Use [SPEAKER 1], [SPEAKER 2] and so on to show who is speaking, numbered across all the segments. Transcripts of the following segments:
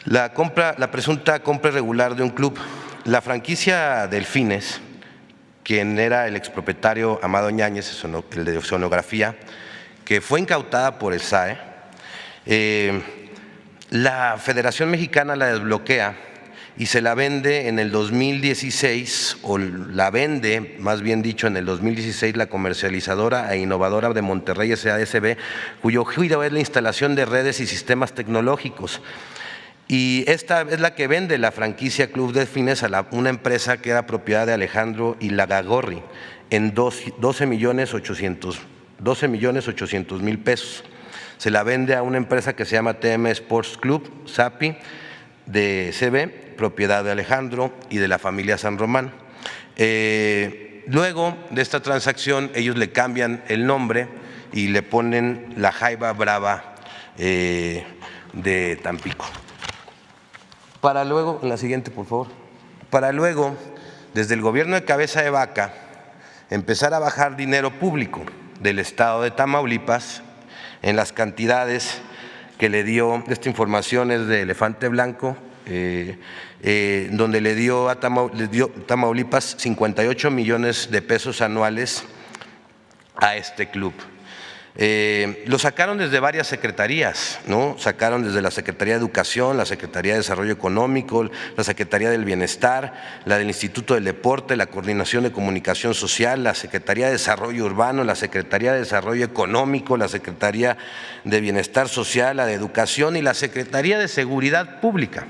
[SPEAKER 1] La presunta compra irregular de un club. La franquicia Delfines, quien era el expropietario Amado Ñáñez, el de Sonografía, que fue incautada por el SAE, la Federación Mexicana la desbloquea y se la vende en el 2016, o la vende, más bien dicho, en el 2016 la comercializadora e innovadora de Monterrey SADCB, cuyo giro es la instalación de redes y sistemas tecnológicos. Y esta es la que vende la franquicia Club Delfines a una empresa que era propiedad de Alejandro Ilagagorri en 12.800.000 pesos. Se la vende a una empresa que se llama TM Sports Club, SAPI, de CB, propiedad de Alejandro y de la familia San Román. Luego de esta transacción, ellos le cambian el nombre y le ponen la Jaiba Brava de Tampico. Para luego, en la siguiente, por favor. Para luego, desde el gobierno de Cabeza de Vaca, empezar a bajar dinero público del estado de Tamaulipas en las cantidades que le dio. Esta información es de Elefante Blanco, donde le dio a Tamaulipas 58 millones de pesos anuales a este club. Lo sacaron desde varias secretarías, ¿no? Sacaron desde la Secretaría de Educación, la Secretaría de Desarrollo Económico, la Secretaría del Bienestar, la del Instituto del Deporte, la Coordinación de Comunicación Social, la Secretaría de Desarrollo Urbano, la Secretaría de Desarrollo Económico, la Secretaría de Bienestar Social, la de Educación y la Secretaría de Seguridad Pública.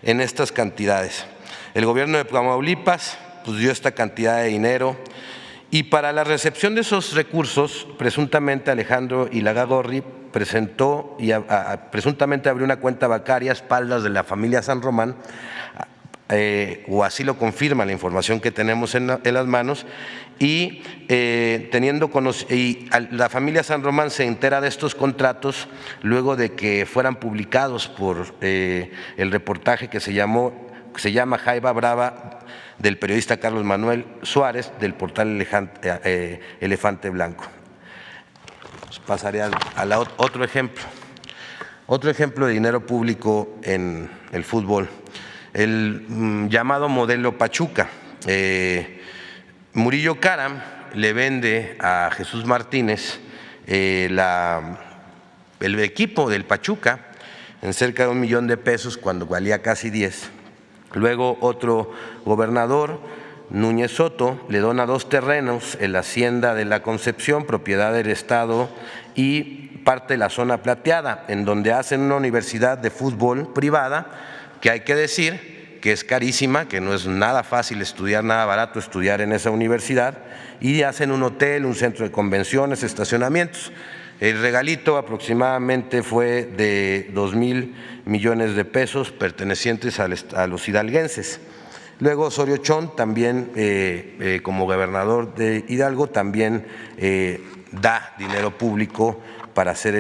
[SPEAKER 1] En estas cantidades, el gobierno de Tamaulipas pues dio esta cantidad de dinero. Y para la recepción de esos recursos, presuntamente Alejandro Ilagagorri presentó y presuntamente abrió una cuenta bancaria a espaldas de la familia San Román, o así lo confirma la información que tenemos en las manos, y la familia San Román se entera de estos contratos luego de que fueran publicados por el reportaje que se llama Jaiba Brava, del periodista Carlos Manuel Suárez, del portal Elefante Blanco. Pasaré a otro ejemplo. Otro ejemplo de dinero público en el fútbol, el llamado modelo Pachuca. Murillo Karam le vende a Jesús Martínez el equipo del Pachuca en cerca de $1 millón de pesos cuando valía casi 10. Luego otro gobernador, Núñez Soto, le dona 2 terrenos en la Hacienda de la Concepción, propiedad del Estado, y parte de la zona plateada, en donde hacen una universidad de fútbol privada, que hay que decir que es carísima, que no es nada fácil estudiar, nada barato estudiar en esa universidad, y hacen un hotel, un centro de convenciones, estacionamientos. El regalito aproximadamente fue de 2,000 millones de pesos pertenecientes a los hidalguenses. Luego Osorio Chong también, como gobernador de Hidalgo, también da dinero público para hacer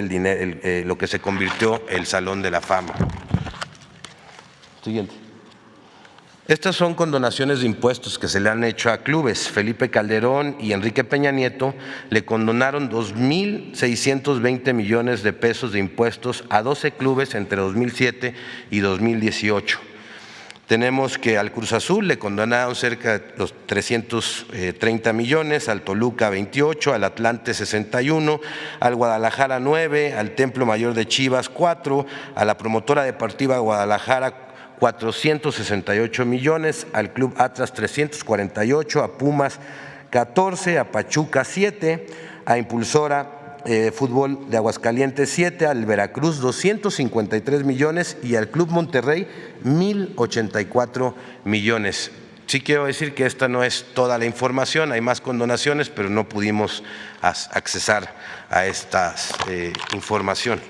[SPEAKER 1] lo que se convirtió el Salón de la Fama. Siguiente. Estas son condonaciones de impuestos que se le han hecho a clubes. Felipe Calderón y Enrique Peña Nieto le condonaron 2,620 millones de pesos de impuestos a 12 clubes entre 2007 y 2018. Tenemos que al Cruz Azul le condonaron cerca de los 330 millones, al Toluca 28, al Atlante 61, al Guadalajara 9, al Templo Mayor de Chivas 4, a la promotora deportiva Guadalajara 468 millones, al Club Atlas 348, a Pumas 14, a Pachuca 7, a Impulsora Fútbol de Aguascalientes 7, al Veracruz 253 millones y al Club Monterrey 1,084 millones. Sí quiero decir que esta no es toda la información, hay más condonaciones, pero no pudimos accesar a esta información.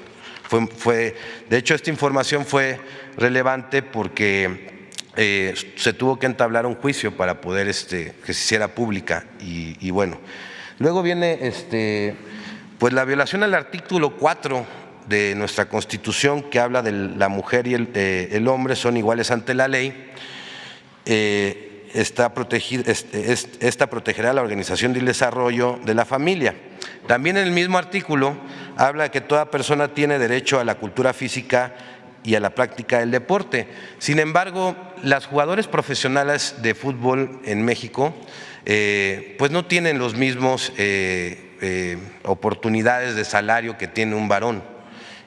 [SPEAKER 1] De hecho, esta información fue relevante porque se tuvo que entablar un juicio para poder que se hiciera pública y bueno. Luego viene pues la violación al artículo 4 de nuestra Constitución, que habla de la mujer y el hombre son iguales ante la ley. Esta protegerá la organización y el desarrollo de la familia. También en el mismo artículo habla que toda persona tiene derecho a la cultura física y a la práctica del deporte. Sin embargo, las jugadoras profesionales de fútbol en México pues no tienen los mismos oportunidades de salario que tiene un varón.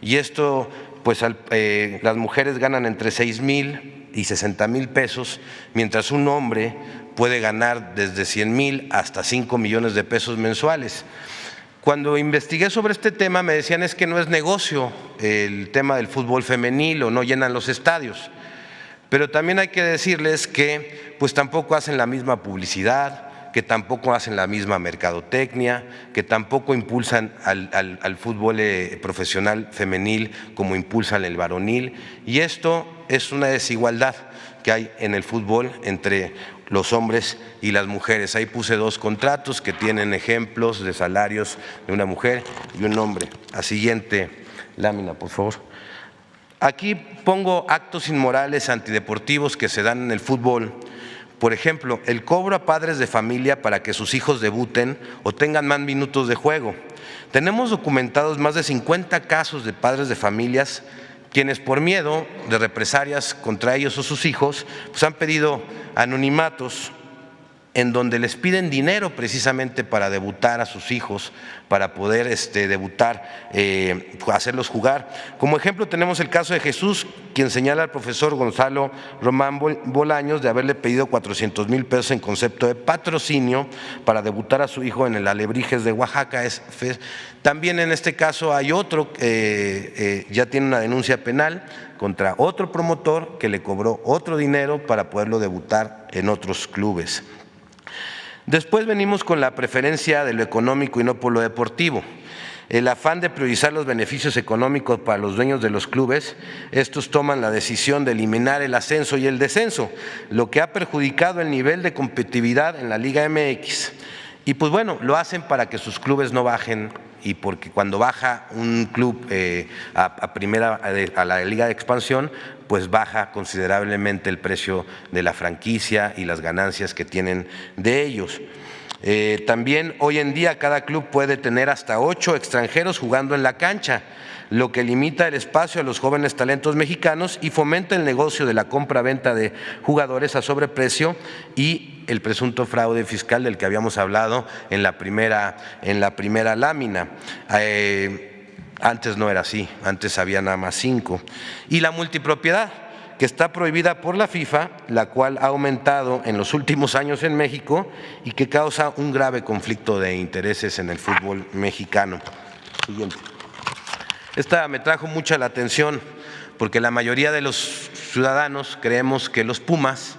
[SPEAKER 1] Y esto, pues las mujeres ganan entre 6,000 y 60,000 pesos, mientras un hombre puede ganar desde 100,000 hasta 5 millones de pesos mensuales. Cuando investigué sobre este tema me decían es que no es negocio el tema del fútbol femenil o no llenan los estadios, pero también hay que decirles que pues tampoco hacen la misma publicidad, que tampoco hacen la misma mercadotecnia, que tampoco impulsan al fútbol profesional femenil como impulsan el varonil, y esto es una desigualdad que hay en el fútbol entre los hombres y las mujeres. Ahí puse 2 contratos que tienen ejemplos de salarios de una mujer y un hombre. A siguiente lámina, por favor. Aquí pongo actos inmorales antideportivos que se dan en el fútbol. Por ejemplo, el cobro a padres de familia para que sus hijos debuten o tengan más minutos de juego. Tenemos documentados más de 50 casos de padres de familias quienes por miedo de represalias contra ellos o sus hijos pues han pedido anonimatos en donde les piden dinero precisamente para debutar a sus hijos, para poder debutar, hacerlos jugar. Como ejemplo tenemos el caso de Jesús, quien señala al profesor Gonzalo Román Bolaños de haberle pedido 400,000 pesos en concepto de patrocinio para debutar a su hijo en el Alebrijes de Oaxaca. También en este caso hay otro, ya tiene una denuncia penal contra otro promotor que le cobró otro dinero para poderlo debutar en otros clubes. Después venimos con la preferencia de lo económico y no por lo deportivo. El afán de priorizar los beneficios económicos para los dueños de los clubes, estos toman la decisión de eliminar el ascenso y el descenso, lo que ha perjudicado el nivel de competitividad en la Liga MX. Y pues bueno, lo hacen para que sus clubes no bajen, y porque cuando baja un club a la Liga de Expansión, pues baja considerablemente el precio de la franquicia y las ganancias que tienen de ellos. También hoy en día cada club puede tener hasta 8 extranjeros jugando en la cancha, lo que limita el espacio a los jóvenes talentos mexicanos y fomenta el negocio de la compra-venta de jugadores a sobreprecio y el presunto fraude fiscal del que habíamos hablado en la primera lámina. Antes no era así, antes había nada más 5. Y la multipropiedad, que está prohibida por la FIFA, la cual ha aumentado en los últimos años en México y que causa un grave conflicto de intereses en el fútbol mexicano. Siguiente. Esta me trajo mucha la atención porque la mayoría de los ciudadanos creemos que los Pumas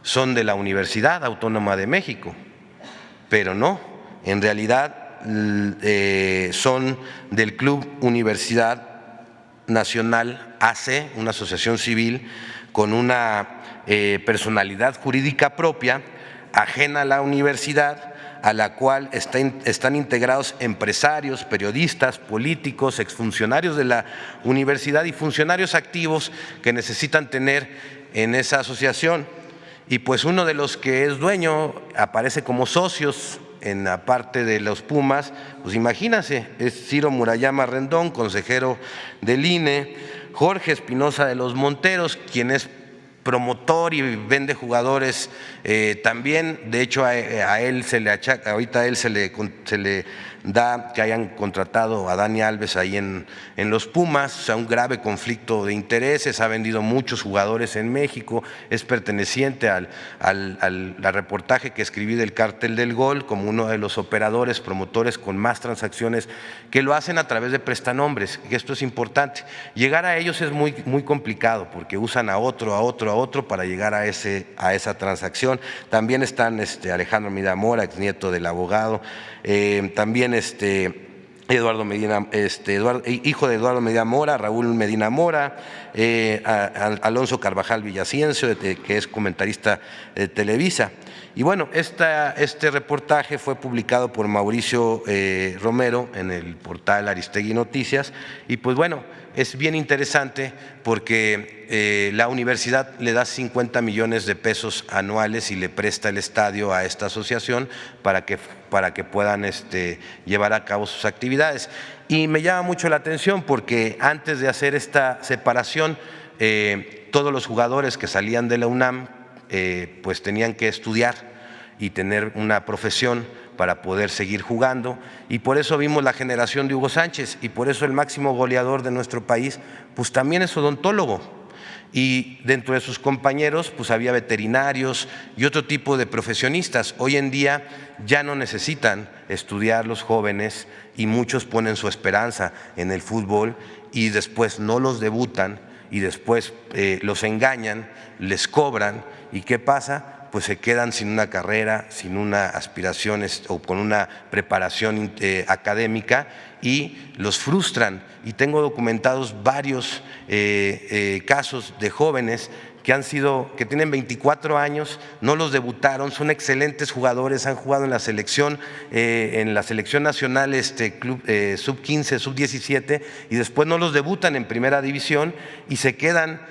[SPEAKER 1] son de la Universidad Autónoma de México, pero no, en realidad son del Club Universidad Nacional AC, una asociación civil con una personalidad jurídica propia, ajena a la universidad, a la cual están integrados empresarios, periodistas, políticos, exfuncionarios de la universidad y funcionarios activos que necesitan tener en esa asociación. Y pues uno de los que es dueño aparece como socios en la parte de los Pumas, pues imagínense, es Ciro Murayama Rendón, consejero del INE, Jorge Espinosa de los Monteros, quien es promotor y vende jugadores también. De hecho a él se le achaca, ahorita a él se le da que hayan contratado a Dani Alves ahí en los Pumas, o sea, un grave conflicto de intereses, ha vendido muchos jugadores en México, es perteneciente al reportaje que escribí del Cártel del Gol como uno de los operadores, promotores con más transacciones que lo hacen a través de prestanombres, y esto es importante. Llegar a ellos es muy complicado porque usan a otro para llegar a esa transacción. También están Alejandro Medina Mora, exnieto del abogado, también Eduardo Medina, hijo de Eduardo Medina Mora, Raúl Medina Mora, Alonso Carvajal Villaciencio, que es comentarista de Televisa. Y bueno, este reportaje fue publicado por Mauricio Romero en el portal Aristegui Noticias y pues bueno, es bien interesante porque la universidad le da 50 millones de pesos anuales y le presta el estadio a esta asociación para que puedan llevar a cabo sus actividades. Y me llama mucho la atención porque antes de hacer esta separación, todos los jugadores que salían de la UNAM pues tenían que estudiar y tener una profesión para poder seguir jugando, y por eso vimos la generación de Hugo Sánchez, y por eso el máximo goleador de nuestro país pues también es odontólogo, y dentro de sus compañeros pues había veterinarios y otro tipo de profesionistas. Hoy en día ya no necesitan estudiar los jóvenes y muchos ponen su esperanza en el fútbol y después no los debutan y después los engañan, les cobran, ¿y qué pasa? Pues se quedan sin una carrera, sin una aspiración o con una preparación académica y los frustran. Y tengo documentados varios casos de jóvenes que tienen 24 años, no los debutaron, son excelentes jugadores, han jugado en la selección nacional, club sub-15, sub-17, y después no los debutan en primera división y se quedan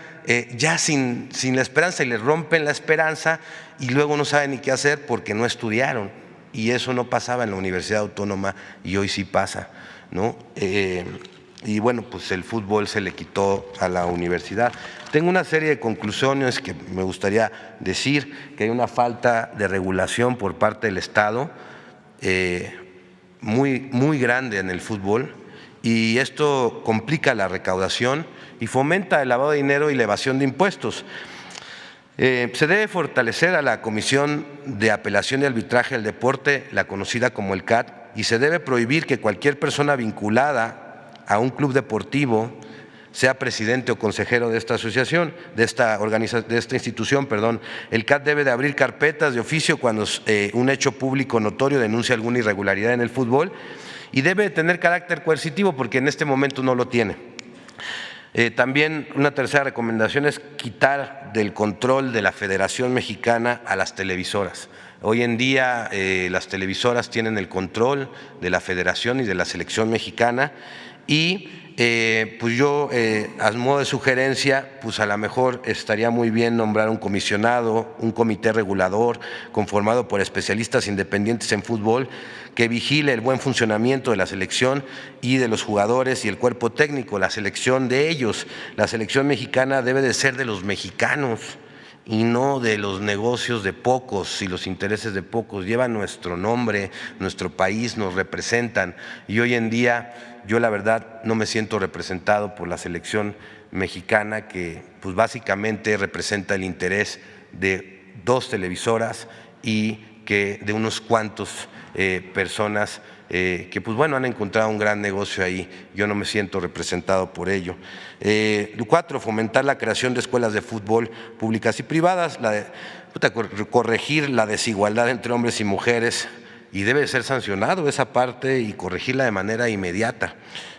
[SPEAKER 1] ya sin la esperanza y les rompen la esperanza y luego no saben ni qué hacer porque no estudiaron, y eso no pasaba en la Universidad Autónoma y hoy sí pasa, ¿no? Y bueno, pues el fútbol se le quitó a la universidad. Tengo una serie de conclusiones que me gustaría decir: que hay una falta de regulación por parte del Estado muy grande en el fútbol, y esto complica la recaudación y fomenta el lavado de dinero y la evasión de impuestos. Se debe fortalecer a la Comisión de Apelación y Arbitraje del Deporte, la conocida como el CAD, y se debe prohibir que cualquier persona vinculada a un club deportivo sea presidente o consejero de esta asociación, de esta institución, perdón. El CAD debe de abrir carpetas de oficio cuando un hecho público notorio denuncia alguna irregularidad en el fútbol, y debe tener carácter coercitivo porque en este momento no lo tiene. También una tercera recomendación es quitar del control de la Federación Mexicana a las televisoras. Hoy en día las televisoras tienen el control de la Federación y de la Selección Mexicana, y pues yo a modo de sugerencia, pues a lo mejor estaría muy bien nombrar un comisionado, un comité regulador conformado por especialistas independientes en fútbol que vigile el buen funcionamiento de la selección y de los jugadores y el cuerpo técnico, la selección de ellos. La selección mexicana debe de ser de los mexicanos y no de los negocios de pocos y los intereses de pocos. Lleva nuestro nombre, nuestro país, nos representan, y hoy en día yo la verdad no me siento representado por la selección mexicana, que pues básicamente representa el interés de 2 televisoras y que de unos cuantos personas que pues bueno han encontrado un gran negocio ahí. Yo no me siento representado por ello. 4, fomentar la creación de escuelas de fútbol públicas y privadas, corregir la desigualdad entre hombres y mujeres, y debe ser sancionado esa parte y corregirla de manera inmediata.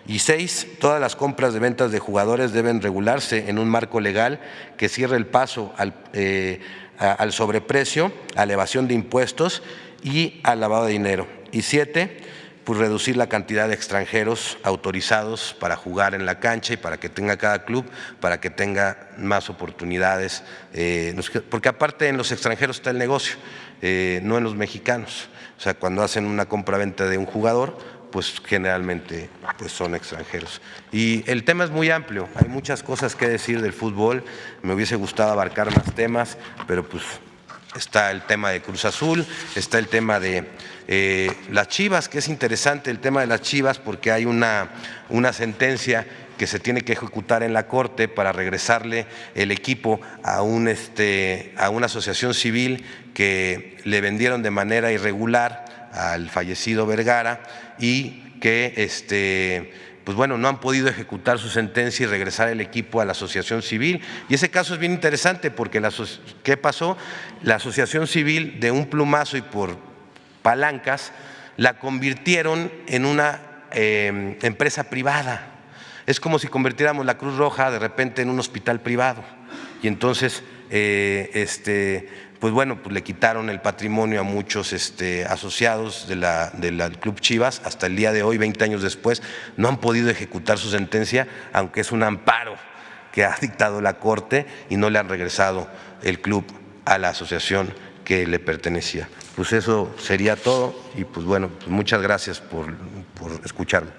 [SPEAKER 1] Y 6, todas las compras de ventas de jugadores deben regularse en un marco legal que cierre el paso al sobreprecio, a la evasión de impuestos y al lavado de dinero. Y 7, pues reducir la cantidad de extranjeros autorizados para jugar en la cancha y para que tenga cada club, para que tenga más oportunidades, porque aparte en los extranjeros está el negocio, no en los mexicanos. O sea, cuando hacen una compra-venta de un jugador, pues generalmente pues son extranjeros. Y el tema es muy amplio, hay muchas cosas que decir del fútbol, me hubiese gustado abarcar más temas, pero pues está el tema de Cruz Azul, está el tema de las Chivas, que es interesante el tema de las Chivas porque hay una sentencia que se tiene que ejecutar en la Corte para regresarle el equipo a una asociación civil que le vendieron de manera irregular al fallecido Vergara, y que pues bueno, no han podido ejecutar su sentencia y regresar el equipo a la asociación civil. Y ese caso es bien interesante porque ¿qué pasó? La asociación civil, de un plumazo y por palancas, la convirtieron en una empresa privada. Es como si convirtiéramos la Cruz Roja de repente en un hospital privado. y entonces pues bueno, pues le quitaron el patrimonio a muchos asociados del Club Chivas. Hasta el día de hoy, 20 años después, no han podido ejecutar su sentencia, aunque es un amparo que ha dictado la Corte, y no le han regresado el club a la asociación que le pertenecía. Pues eso sería todo, y pues bueno, pues muchas gracias por escucharme.